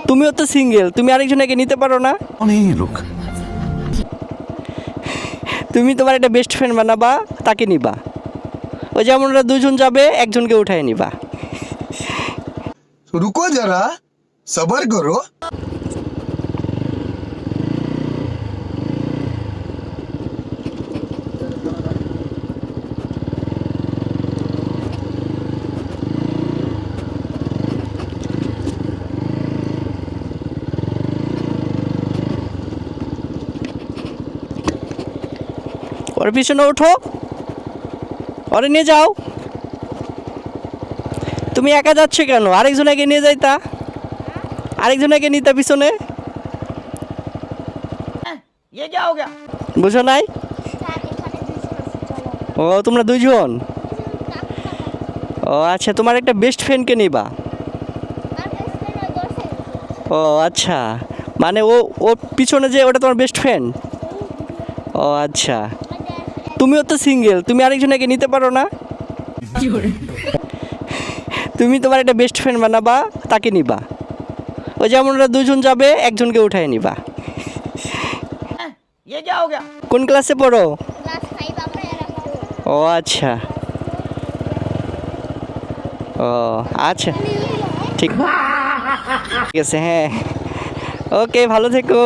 তুমিও তো সিঙ্গেল, তুমি আরেকজনকে নিতে পারো না? তুমি তোমার একটা বেস্ট ফ্রেন্ড বানাবা, তাকে নিবা। ওই যেমন ওরা দুজন যাবে, একজনকে উঠায় নিবা। रुको जरा सबर करो। ওর পিছনে ওঠো, ওরে নিয়ে যাও। তুমি একা যাচ্ছ কেন? আরেকজনকে নিয়ে যাইতা, আরেকজনকে নিতে পিছনে। বুঝো নাই? ও তোমরা দুইজন। ও আচ্ছা, তোমার একটা বেস্ট ফ্রেন্ডকে নিবা। ও আচ্ছা, মানে ও ও পিছনে যে ওটা তোমার বেস্ট ফ্রেন্ড। ও আচ্ছা, তুমিও তো সিঙ্গেল, তুমি আরেকজনকে নিতে পারো না? তুমি তোমার একটা বেস্ট ফ্রেন্ড বানাবা, তাকে নিবা। ওই যেমন ওরা দুজন যাবে, একজনকে উঠায় নিবা। কোন ক্লাসে পড়ো? ও আচ্ছা। ও আচ্ছা, ঠিক আছে, হ্যাঁ। ওকে, ভালো থেকো।